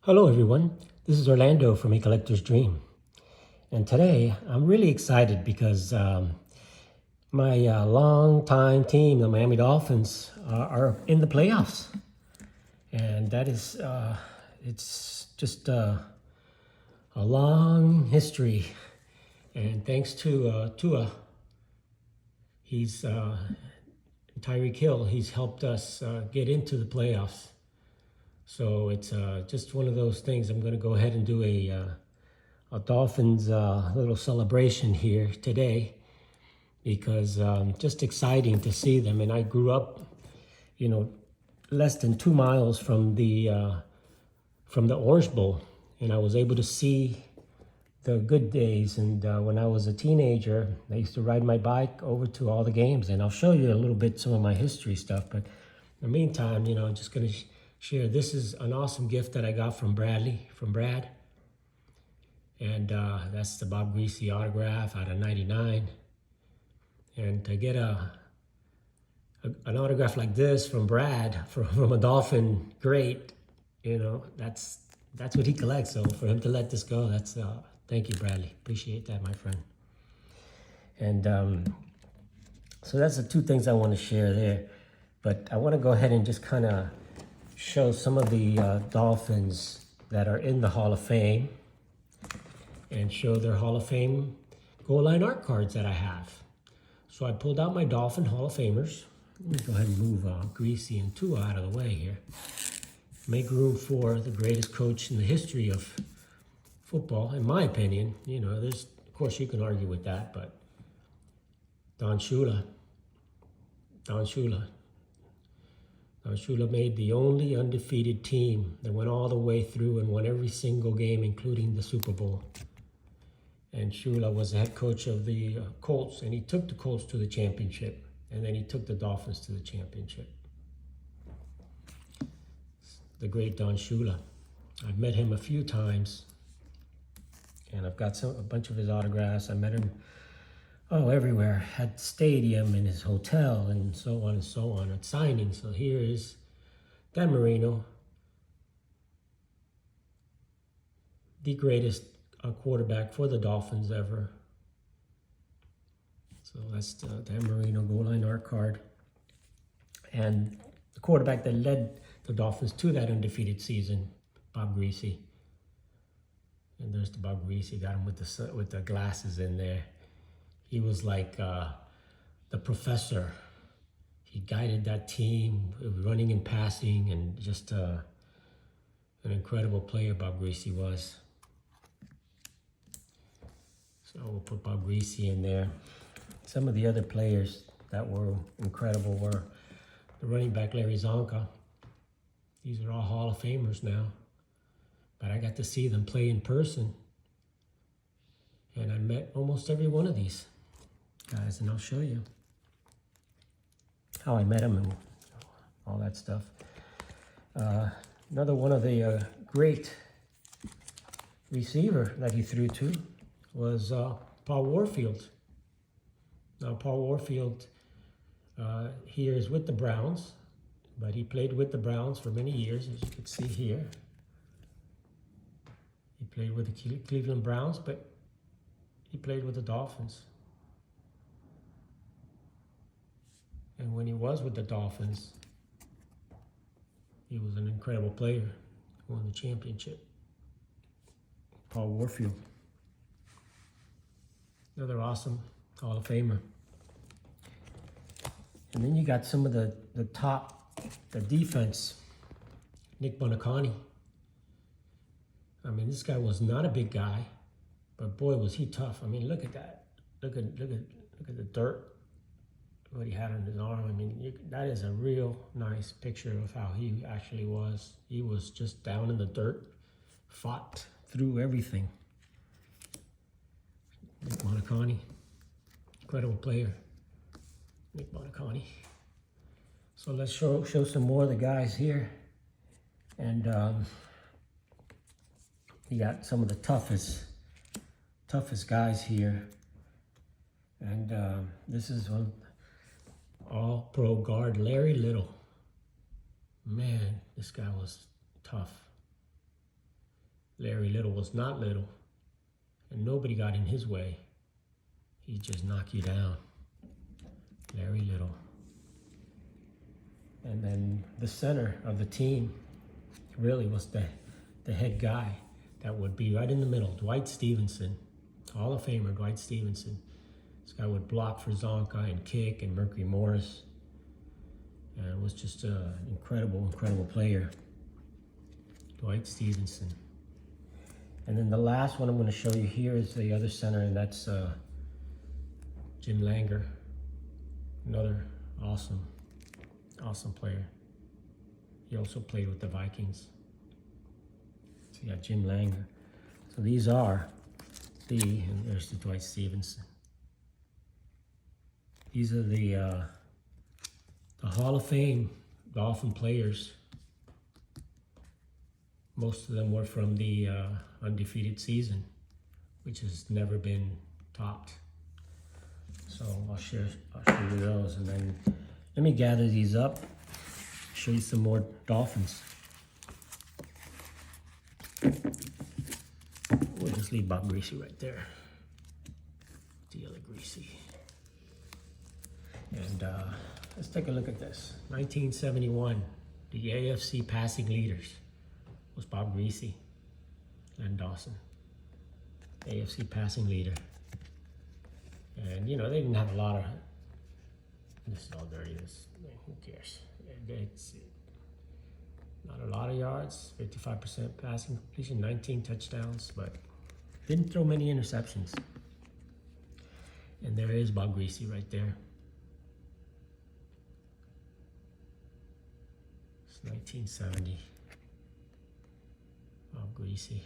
Hello everyone, this is Orlando from A Collector's Dream. And today I'm really excited because my longtime team, the Miami Dolphins, are in the playoffs. And that is, it's just a long history. And thanks to Tua, he's Tyreek Hill, he's helped us get into the playoffs. So it's just one of those things. I'm going to go ahead and do a Dolphins little celebration here today because just exciting to see them. And I grew up, less than 2 miles from the Orange Bowl, and I was able to see the good days. And when I was a teenager, I used to ride my bike over to all the games, and I'll show you a little bit some of my history stuff. But in the meantime, I'm just going to share. This is an awesome gift that I got from Brad. And that's the Bob Greasy autograph out of '99. And to get an autograph like this from Brad, from a Dolphin great, that's what he collects. So for him to let this go, that's thank you, Bradley. Appreciate that, my friend. And so that's the two things I want to share there. But I want to go ahead and just kind of show some of the Dolphins that are in the Hall of Fame and show their Hall of Fame goal line art cards that I have. So I pulled out my Dolphin Hall of Famers. Let me go ahead and move Greasy and Tua out of the way here. Make room for the greatest coach in the history of football, in my opinion. Of course you can argue with that, but Don Shula made the only undefeated team that went all the way through and won every single game, including the Super Bowl. And Shula was the head coach of the Colts, and he took the Colts to the championship, and then he took the Dolphins to the championship. The great Don Shula. I've met him a few times, and I've got a bunch of his autographs. I met him everywhere, at stadium, in his hotel, and so on, at signings. So here is Dan Marino, the greatest quarterback for the Dolphins ever. So that's the Dan Marino goal line art card. And the quarterback that led the Dolphins to that undefeated season, Bob Greasy. And there's the Bob Greasy, got him with the glasses in there. He was like the professor. He guided that team, running and passing, and just an incredible player Bob Greasy was. So we'll put Bob Greasy in there. Some of the other players that were incredible were the running back Larry Zonka. These are all Hall of Famers now. But I got to see them play in person. And I met almost every one of these guys, and I'll show you how I met him and all that stuff. Another one of the great receiver that he threw to was Paul Warfield. Now, Paul Warfield here is with the Browns, but he played with the Browns for many years, as you can see here. He played with the Cleveland Browns, but he played with the Dolphins. And when he was with the Dolphins, he was an incredible player. Won the championship. Paul Warfield. Another awesome Hall of Famer. And then you got some of the defense. Nick Buoniconti. I mean, this guy was not a big guy, but boy, was he tough. I mean, look at that. Look at the dirt, what he had on his arm. I mean, that is a real nice picture of how he actually was. He was just down in the dirt, fought through everything. Nick Buoniconti, incredible player. Nick Buoniconti. So let's show some more of the guys here. And you got some of the toughest guys here. And this is one all-pro guard Larry Little. Man, this guy was tough. Larry Little was not little, and nobody got in his way. He just knocked you down. Larry Little. And then the center of the team really was the head guy that would be right in the middle, Dwight Stevenson, Hall of Famer Dwight Stevenson. This guy would block for Zonka and kick and Mercury Morris. And was just an incredible player, Dwight Stevenson. And then the last one I'm going to show you here is the other center, and that's Jim Langer, another awesome player. He also played with the Vikings. So you got Jim Langer. So these are and there's the Dwight Stevenson. These are the Hall of Fame Dolphin players. Most of them were from the undefeated season, which has never been topped. So I'll show you those, and then let me gather these up, show you some more Dolphins. We'll just leave Bob Greasy right there. The other Greasy. And let's take a look at this. 1971, the AFC passing leaders was Bob Greasy, Len Dawson, AFC passing leader. And you know, they didn't have a lot of, this is all dirty, who cares? It's not a lot of yards, 55% passing completion, 19 touchdowns, but didn't throw many interceptions. And there is Bob Greasy right there. It's 1970. Bob Greasy.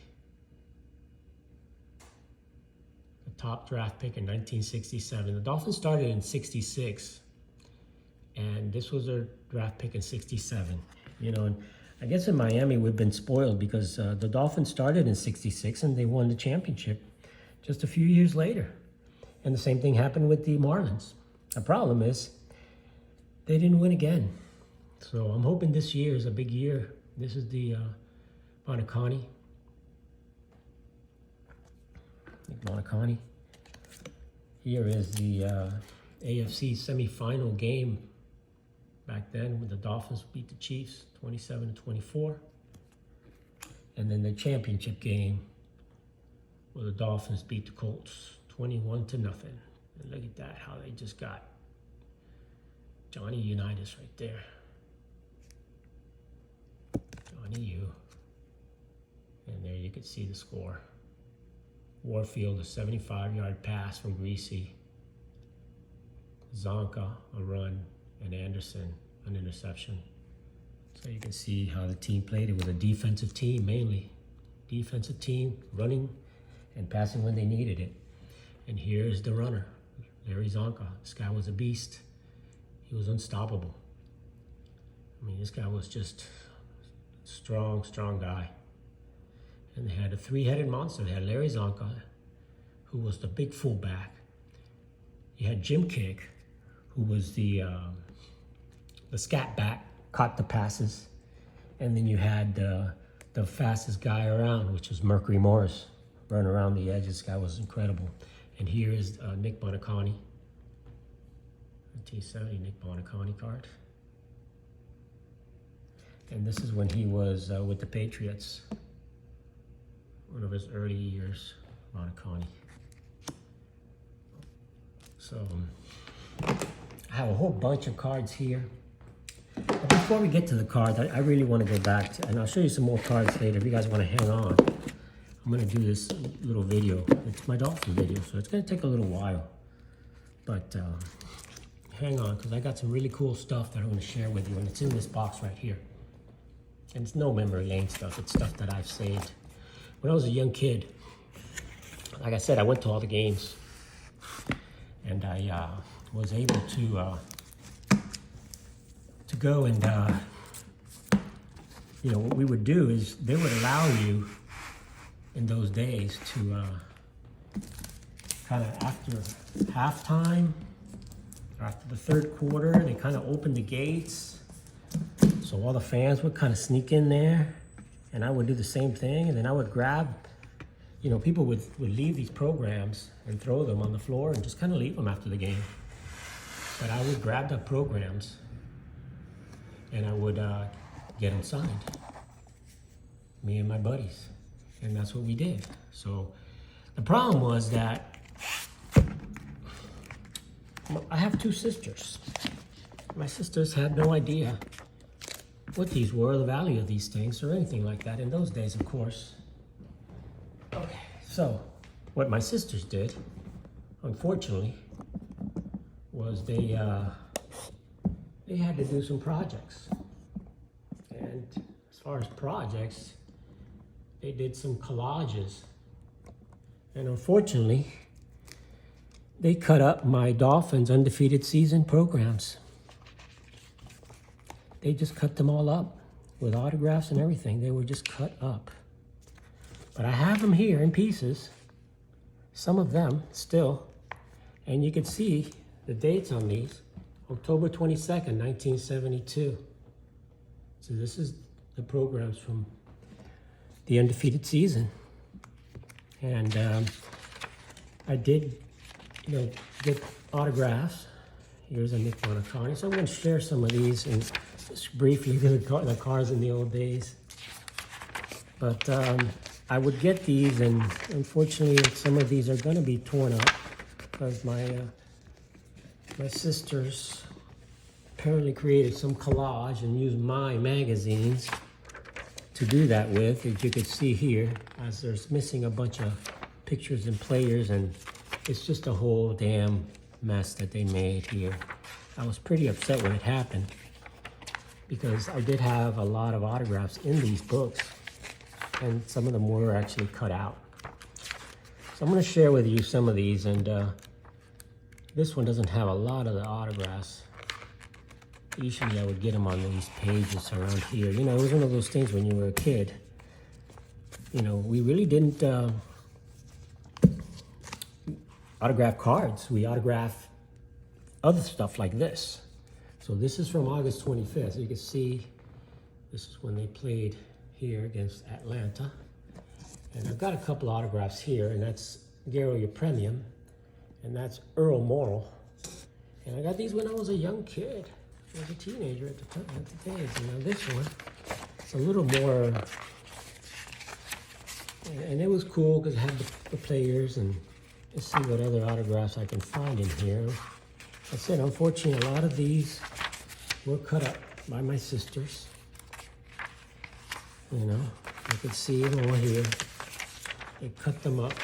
The top draft pick in 1967. The Dolphins started in 66, and this was their draft pick in 67. You know, and I guess in Miami we've been spoiled because the Dolphins started in 66 and they won the championship just a few years later. And the same thing happened with the Marlins. The problem is they didn't win again. So I'm hoping this year is a big year. This is the Buoniconti. Nick Buoniconti. Here is the AFC semifinal game back then when the Dolphins beat the Chiefs 27-24. And then the championship game where the Dolphins beat the Colts 21-0. And look at that, how they just got Johnny Unitas right there. Johnny U. And there you can see the score. Warfield, a 75-yard pass from Greasy. Zonka, a run, and Anderson, an interception. So you can see how the team played. It was a defensive team, mainly. Defensive team, running and passing when they needed it. And here's the runner, Larry Zonka. This guy was a beast. He was unstoppable. I mean, this guy was just strong guy. And they had a three-headed monster. They had Larry Zonka, who was the big fullback. You had Jim Kick, who was the scat back, caught the passes. And then you had the fastest guy around, which was Mercury Morris, running around the edge. This guy was incredible. And here is Nick Buoniconti. 1970 Nick Buoniconti card. And this is when he was with the Patriots. One of his early years, Buoniconti. So I have a whole bunch of cards here. But before we get to the cards, I really want to go back to, and I'll show you some more cards later if you guys want to hang on. I'm going to do this little video. It's my Dolphin video, so it's going to take a little while. But hang on, because I got some really cool stuff that I want to share with you, and it's in this box right here. And it's no memory lane stuff. It's stuff that I've saved. When I was a young kid, like I said, I went to all the games. And I was able to go and, you know, what we would do is they would allow you in those days to kind of after halftime, or after the third quarter, they kind of opened the gates. So all the fans would kind of sneak in there And I would do the same thing, and then I would grab, people would leave these programs and throw them on the floor and just kind of leave them after the game. But I would grab the programs and I would get them signed, me and my buddies. And that's what we did. So the problem was that I have two sisters. My sisters had no idea what these were, the value of these things, or anything like that in those days, of course. Okay, so what my sisters did, unfortunately, was they had to do some projects. And as far as projects, they did some collages. And unfortunately, they cut up my Dolphins undefeated season programs. They just cut them all up with autographs and everything. They were just cut up. But I have them here in pieces, some of them still. And you can see the dates on these, October 22nd, 1972. So this is the programs from the undefeated season. And I did, get autographs. Here's a Nick Bonacani. So I'm going to share some of these and just briefly the cars in the old days. But I would get these, and unfortunately some of these are going to be torn up because my sisters apparently created some collage and used my magazines to do that with, as you can see here, as there's missing a bunch of pictures and players, and it's just a whole damn mess that they made here. I was pretty upset when it happened because I did have a lot of autographs in these books, and some of them were actually cut out. So I'm going to share with you some of these, and this one doesn't have a lot of the autographs. Usually I would get them on these pages around here. It was one of those things when you were a kid. We really didn't autograph cards. We autograph other stuff like this. So this is from August 25th. So you can see this is when they played here against Atlanta. And I've got a couple autographs here, and that's Garo Yepremian, and that's Earl Morrall. And I got these when I was a young kid. I was a teenager at the days. And now this one, it's a little more, and it was cool because it had the players, and let's see what other autographs I can find in here. I said, unfortunately, a lot of these were cut up by my sisters. You can see them over here. They cut them up,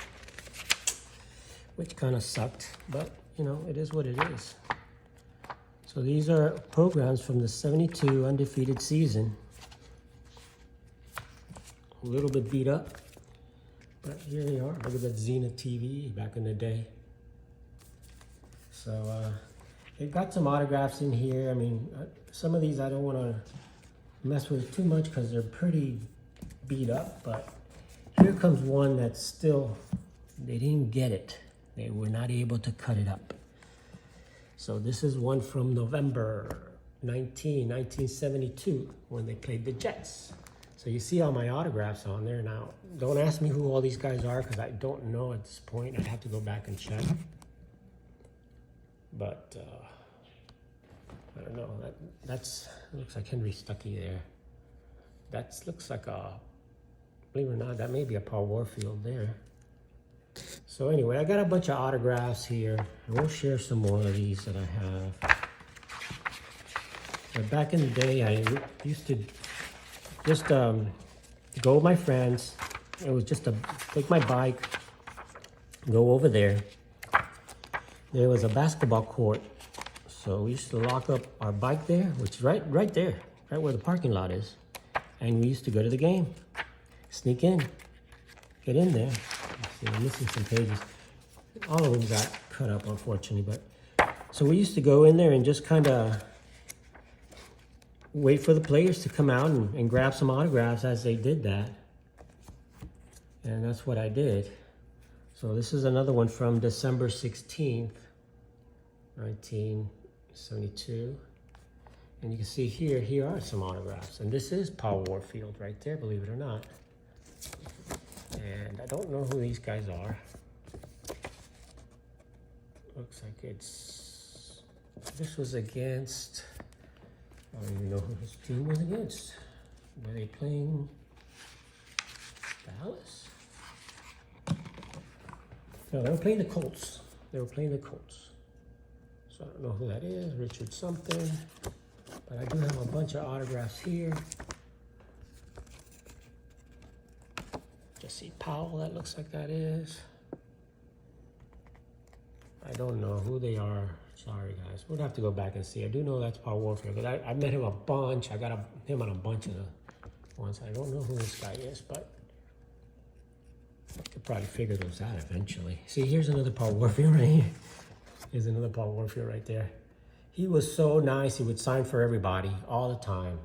which kind of sucked, but it is what it is. So these are programs from the 72 undefeated season. A little bit beat up, but here they are. Look at that Zenith TV back in the day. So they've got some autographs in here. I mean, some of these I don't want to mess with too much because they're pretty beat up, but here comes one that's still, they didn't get it. They were not able to cut it up. So this is one from November 1972, when they played the Jets. So you see all my autographs on there. Now, don't ask me who all these guys are because I don't know at this point. I'd have to go back and check. But I don't know. That's looks like Henry Stuckey there. That looks like believe it or not, that may be a Paul Warfield there. So anyway, I got a bunch of autographs here. We'll share some more of these that I have. But back in the day, I used to just go with my friends. It was just take my bike, go over there. There was a basketball court. So we used to lock up our bike there, which is right there, right where the parking lot is. And we used to go to the game, sneak in, get in there. See, I'm missing some pages. All of them got cut up, unfortunately. But so we used to go in there and just kind of wait for the players to come out and grab some autographs as they did that. And that's what I did. So this is another one from December 16th, 1972. And you can see here are some autographs. And this is Paul Warfield right there, believe it or not. And I don't know who these guys are. Looks like this was against, I don't even know who his team was against. Were they playing Dallas? No, they were playing the Colts. They were playing the Colts. So I don't know who that is, Richard something. But I do have a bunch of autographs here. Jesse Powell, that looks like that is. I don't know who they are. Sorry, guys. We'll have to go back and see. I do know that's Paul Warfield, because I met him a bunch. I got him on a bunch of the ones. I don't know who this guy is, but I could probably figure those out eventually. See, here's another Paul Warfield right here. Here's another Paul Warfield right there. He was so nice. He would sign for everybody all the time.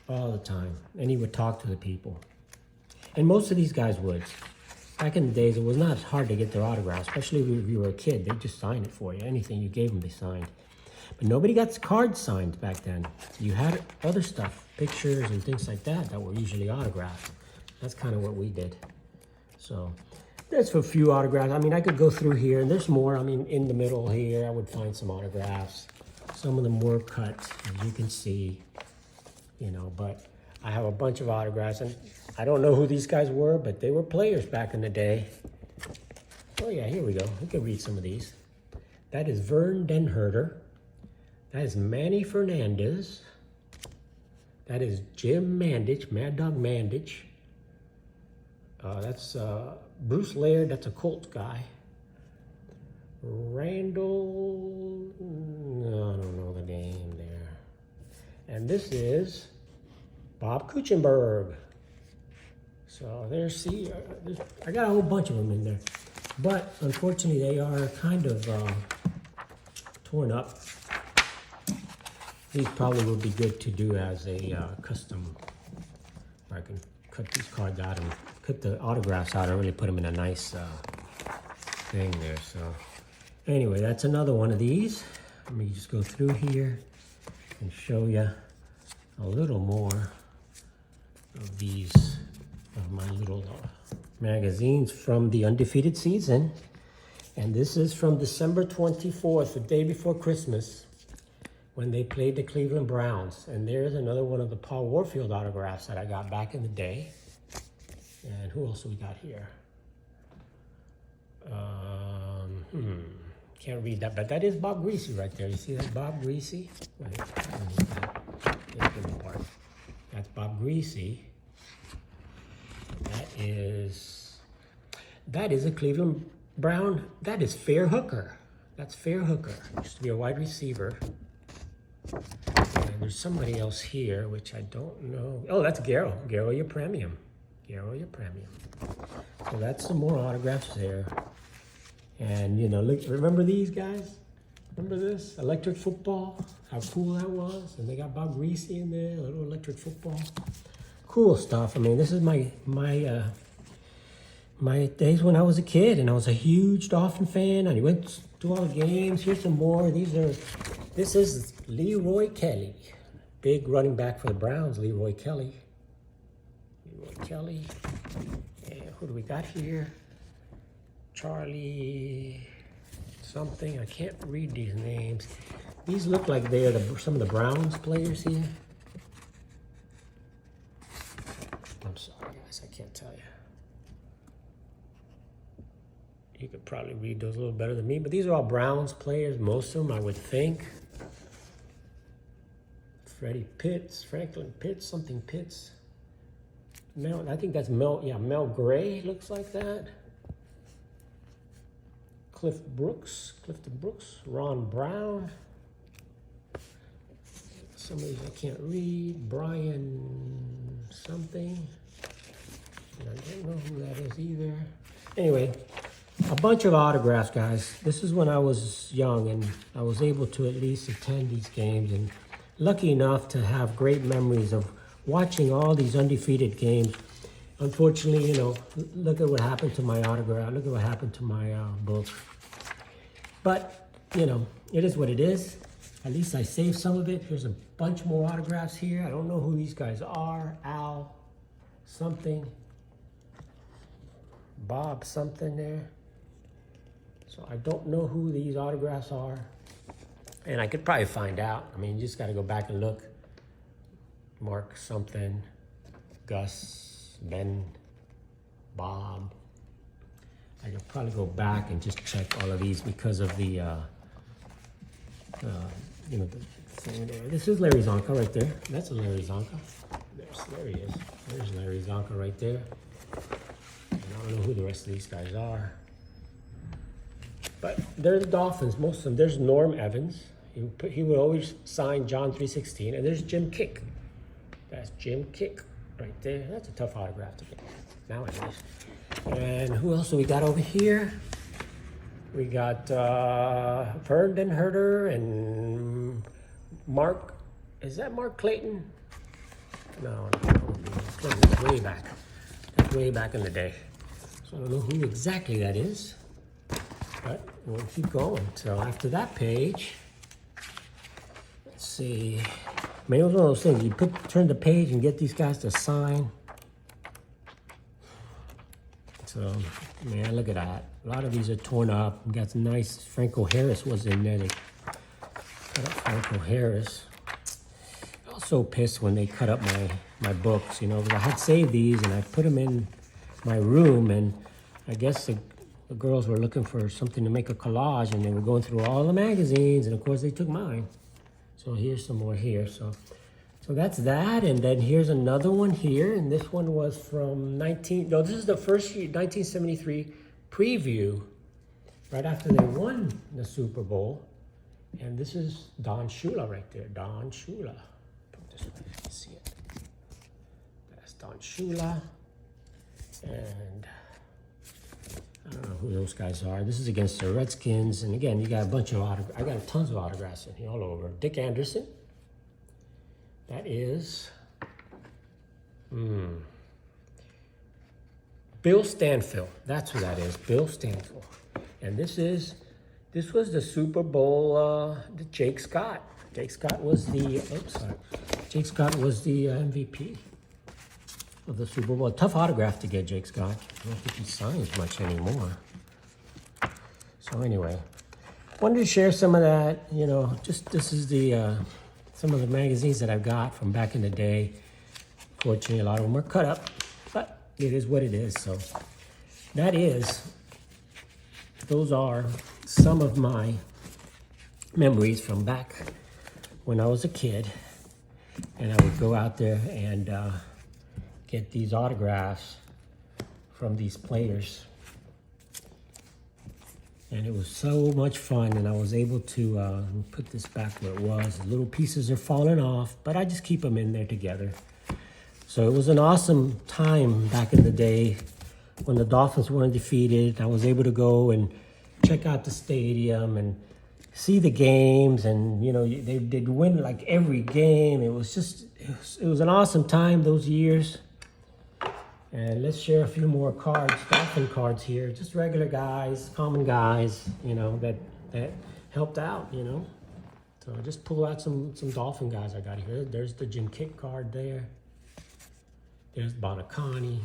All the time. And he would talk to the people. And most of these guys would. Back in the days, it was not hard to get their autographs, especially if you were a kid. They just signed it for you. Anything you gave them, they signed. But nobody got cards signed back then. You had other stuff, pictures and things like that were usually autographed. That's kind of what we did. So there's a few autographs. I mean, I could go through here, and there's more. I mean, in the middle here, I would find some autographs. Some of them were cut, as you can see, you know, but I have a bunch of autographs, and I don't know who these guys were, but they were players back in the day. Oh yeah, here we go. We can read some of these. That is Vern Denherter. That is Manny Fernandez. That is Jim Mandich, Mad Dog Mandich. That's Bruce Laird, that's a Colt guy. Randall, no, I don't know the name there. And this is Bob Kuchenberg. So there's, see, I got a whole bunch of them in there. But unfortunately, they are kind of torn up. These probably would be good to do as a custom. I can cut these cards out and cut the autographs out and really put them in a nice thing there. So anyway, that's another one of these. Let me just go through here and show you a little more of these, of my little magazines from the undefeated season. And this is from December 24th, the day before Christmas, when they played the Cleveland Browns. And there's another one of the Paul Warfield autographs that I got back in the day. And who else do we got here? Can't read that, but that is Bob Greasy right there. You see that, Bob Greasy? Wait, that's Bob Greasy. That is a Cleveland Brown. That is Fair Hooker. That's Fair Hooker. Used to be a wide receiver. And there's somebody else here, which I don't know. Oh, that's Garo. Garo your premium. Garo your premium. So that's some more autographs there. And you know, look, remember these guys? Remember this? Electric football. How cool that was. And they got Bob Greasy in there, a little electric football. Cool stuff. I mean, this is my days when I was a kid, and I was a huge Dolphin fan. I went to all the games. Here's some more. This is Leroy Kelly, big running back for the Browns. Leroy Kelly. And who do we got here? Charlie something. I can't read these names. These look like they are some of the Browns players here. I'm sorry, guys. I can't tell you. You could probably read those a little better than me, but these are all Browns players, most of them, I would think. Freddie Pitts, Franklin Pitts, something Pitts. Mel, I think that's Mel Gray, looks like that. Clifton Brooks, Ron Brown. Some of these I can't read. Brian something. And I don't know who that is either. Anyway, a bunch of autographs, guys. This is when I was young, and I was able to at least attend these games, and lucky enough to have great memories of watching all these undefeated games. Unfortunately, you know, look at what happened to my autograph. Look at what happened to my book. But, you know, it is what it is. At least I saved some of it. Here's a bunch more autographs here. I don't know who these guys are. Al something. Bob something there. So I don't know who these autographs are. And I could probably find out. I mean, you just got to go back and look. Mark something. Gus, Ben, Bob. I could probably go back and just check all of these because of the, you know, the thing there. This is Larry Zonka right there. That's a Larry Zonka. There he is. There's Larry Zonka right there. And I don't know who the rest of these guys are. But they're the Dolphins, most of them. There's Norm Evans. He would always sign John 3:16. And there's Jim Kick. That's Jim Kick right there. That's a tough autograph to get nowadays. And who else do we got over here? We got Vernon Herder and Mark. Is that Mark Clayton? No. That's way back. That's way back in the day. So I don't know who exactly that is. But we'll keep going. So after that page, let's see. I mean, it was one of those things. You turn the page and get these guys to sign. So, man, look at that. A lot of these are torn up. We got some nice. Franco Harris was in there. They cut up Franco Harris. I was so pissed when they cut up my books, you know, because I had saved these and I put them in my room, and I guess the girls were looking for something to make a collage, and they were going through all the magazines, and of course they took mine. So here's some more here. So that's that, and then here's another one here, and this one was from this is the first year, 1973 preview, right after they won the Super Bowl, and this is Don Shula right there, Don Shula. Put this way, you can see it. That's Don Shula, and I don't know who those guys are. This is against the Redskins, and again, you got a bunch of autographs. I got tons of autographs in here all over. Dick Anderson. That is Bill Stanfield. That's who that is, Bill Stanfield. And this was the Super Bowl, the Jake Scott. Jake Scott was the MVP of the Super Bowl. A tough autograph to get, Jake Scott. I don't think he signs much anymore. So anyway, wanted to share some of that. You know, just this is the some of the magazines that I've got from back in the day. Fortunately, a lot of them are cut up, but it is what it is. So those are some of my memories from back when I was a kid, and I would go out there and get these autographs from these players. And it was so much fun, and I was able to put this back where it was. The little pieces are falling off, but I just keep them in there together. So it was an awesome time back in the day when the Dolphins were undefeated. I was able to go and check out the stadium and see the games, and you know, they'd win like every game. It was an awesome time those years. And let's share a few more cards, Dolphin cards here. Just regular guys, common guys, you know, that helped out, you know. So just pull out some Dolphin guys I got here. There's the Jim Kick card there. There's Bonacani,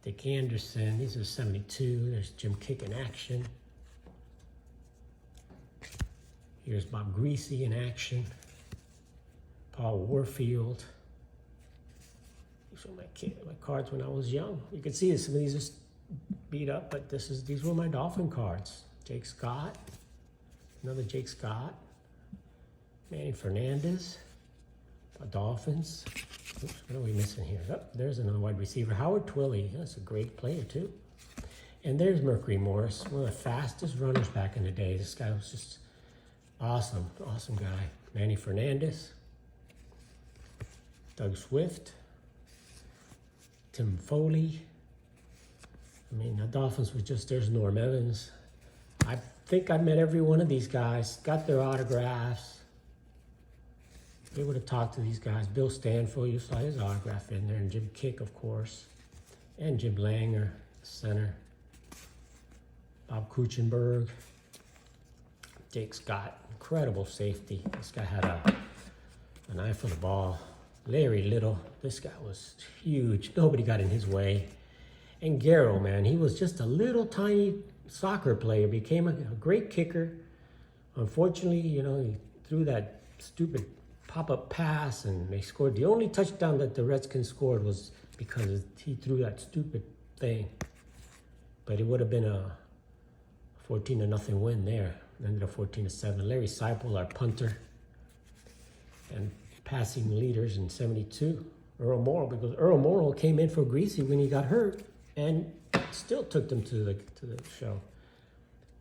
Dick Anderson. These are 72. There's Jim Kick in action. Here's Bob Greasy in action. Paul Warfield. These were my cards when I was young. You can see some of these are beat up, but these were my Dolphin cards. Jake Scott, another Jake Scott. Manny Fernandez, Dolphins. Oops, what are we missing here? Oh, there's another wide receiver. Howard Twilley, that's a great player too. And there's Mercury Morris, one of the fastest runners back in the day. This guy was just awesome guy. Manny Fernandez, Doug Swift, Tim Foley. I mean, the Dolphins there's Norm Evans. I think I met every one of these guys, got their autographs. They would have talked to these guys. Bill Stanfield, you saw his autograph in there, and Jim Kick, of course, and Jim Langer, center. Bob Kuchenberg. Jake Scott, incredible safety. This guy had an eye for the ball. Larry Little, this guy was huge. Nobody got in his way. And Garrow, man, he was just a little tiny soccer player, became a great kicker. Unfortunately, he threw that stupid pop-up pass and they scored. The only touchdown that the Redskins scored was because he threw that stupid thing. But it would have been a 14-0 win there. It ended up 14-7. Larry Seipel, our punter, and passing leaders in 72. Earl Morrow, because Earl Morrow came in for Greasy when he got hurt and still took them to the show.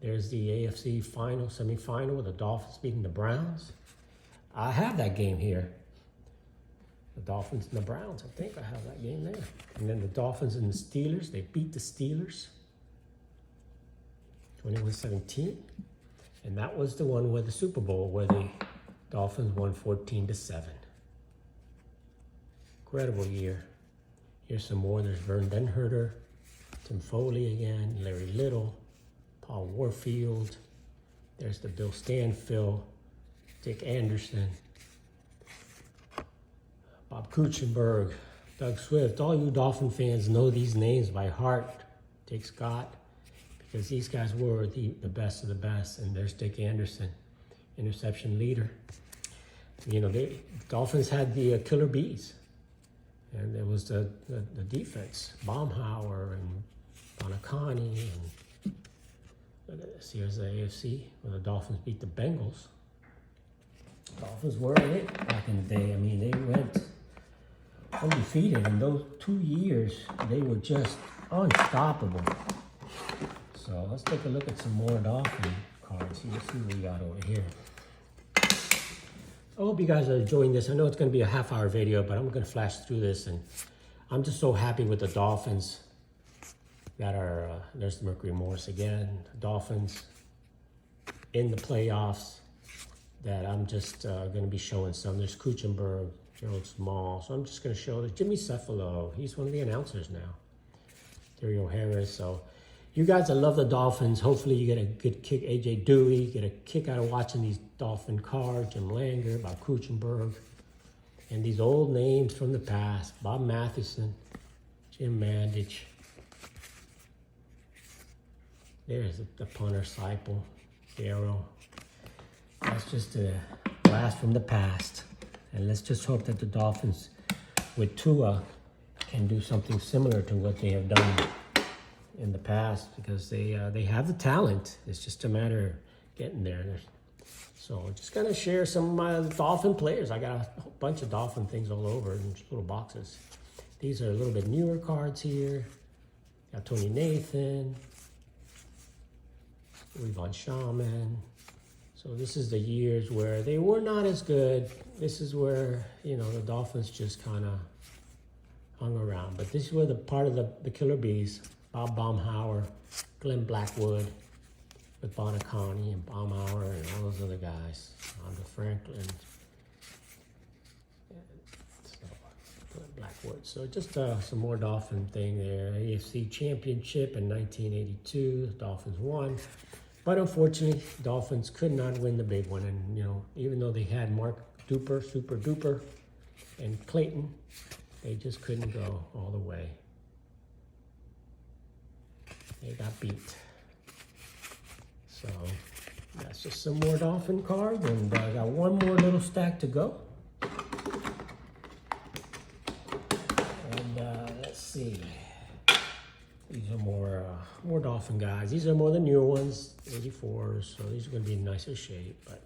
There's the AFC final, semifinal with the Dolphins beating the Browns. I have that game here. The Dolphins and the Browns, I think I have that game there. And then the Dolphins and the Steelers, they beat the Steelers 21-17. And that was the one where the Super Bowl, where the Dolphins won 14-7. Incredible year. Here's some more. There's Vern Benherter, Tim Foley again, Larry Little, Paul Warfield. There's the Bill Stanfield, Dick Anderson, Bob Kuchenberg, Doug Swift. All you Dolphin fans know these names by heart. Dick Scott, because these guys were the best of the best. And there's Dick Anderson, interception leader. The Dolphins had the killer bees. And there was the defense, Baumhauer and Bonacani. And here's the AFC, where the Dolphins beat the Bengals. Dolphins were it back in the day. I mean, they went undefeated. In those 2 years, they were just unstoppable. So let's take a look at some more Dolphin cards. Let's see what we got over here. I hope you guys are enjoying this. I know it's going to be a half-hour video, but I'm going to flash through this. And I'm just so happy with the Dolphins that are, there's the Mercury Morris again. The Dolphins in the playoffs that I'm just going to be showing some. There's Kuchenberg, Gerald Small. So I'm just going to show there's Jimmy Cephalo. He's one of the announcers now. Terry Harris. So you guys that love the Dolphins, hopefully you get a good kick. AJ Dewey, get a kick out of watching these Dolphin cards. Jim Langer, Bob Kuchenberg, and these old names from the past. Bob Matheson, Jim Mandich. There's the punter, Seipel, Garrow. That's just a blast from the past. And let's just hope that the Dolphins with Tua can do something similar to what they have done in the past, because they have the talent. It's just a matter of getting there. So just gonna share some of my Dolphin players. I got a whole bunch of Dolphin things all over in little boxes. These are a little bit newer cards here. Got Tony Nathan, Von Shaman. So this is the years where they were not as good. This is where, the Dolphins just kind of hung around. But this is where the part of the Killer Bees, Bob Baumhauer, Glenn Blackwood, with Bonacani and Baumhauer and all those other guys, Andre Franklin, Glenn Blackwood. So just some more Dolphin thing there. AFC Championship in 1982, the Dolphins won. But unfortunately, Dolphins could not win the big one. And, even though they had Mark Duper, Super Duper, and Clayton, they just couldn't go all the way. They got beat. So that's just some more Dolphin cards. And I got one more little stack to go. And let's see. These are more Dolphin guys. These are more the newer ones, 84s, so these are going to be in nicer shape. But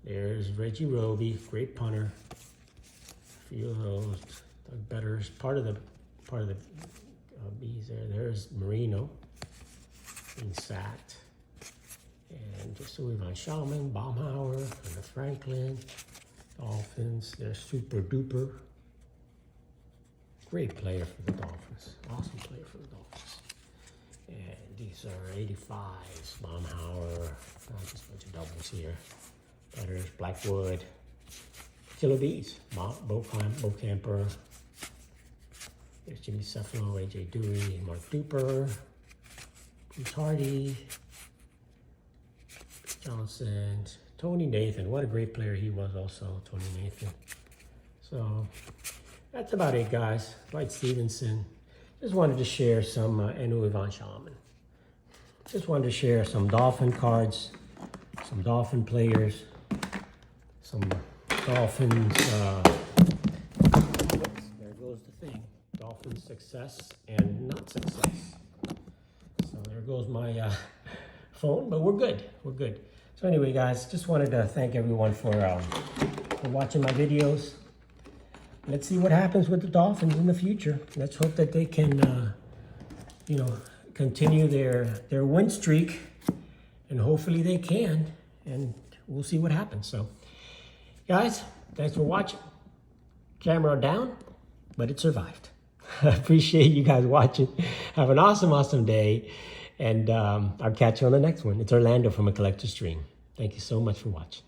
there's Reggie Roby, great punter. A few of those. Doug Better's part of the bees there. There's Marino being sacked, and just Von Shaman, Baumhauer, and Franklin, Dolphins. There's Super Duper. Great player for the Dolphins. Awesome player for the Dolphins. And these are 85s. Baumhauer. Just a bunch of doubles here. Butters, Blackwood. Killer Bees. Bo Camper. There's Jimmy Cephalo, AJ Dewey, Mark Duper. Bruce Hardy. Johnson, Tony Nathan. What a great player he was also, Tony Nathan. So that's about it, guys. Dwight Stevenson. Just wanted to share some Enu Ivan Shaman. Just wanted to share some Dolphin cards, some Dolphin players, some Dolphins. There goes the thing. Dolphin success and not success. So there goes my phone, but we're good. We're good. So anyway, guys, just wanted to thank everyone for watching my videos. Let's see what happens with the Dolphins in the future. Let's hope that they can, continue their win streak, and hopefully they can, and we'll see what happens. So, guys, thanks for watching. Camera down, but it survived. I appreciate you guys watching. Have an awesome day, and I'll catch you on the next one. It's Orlando from A Collector's Dream. Thank you so much for watching.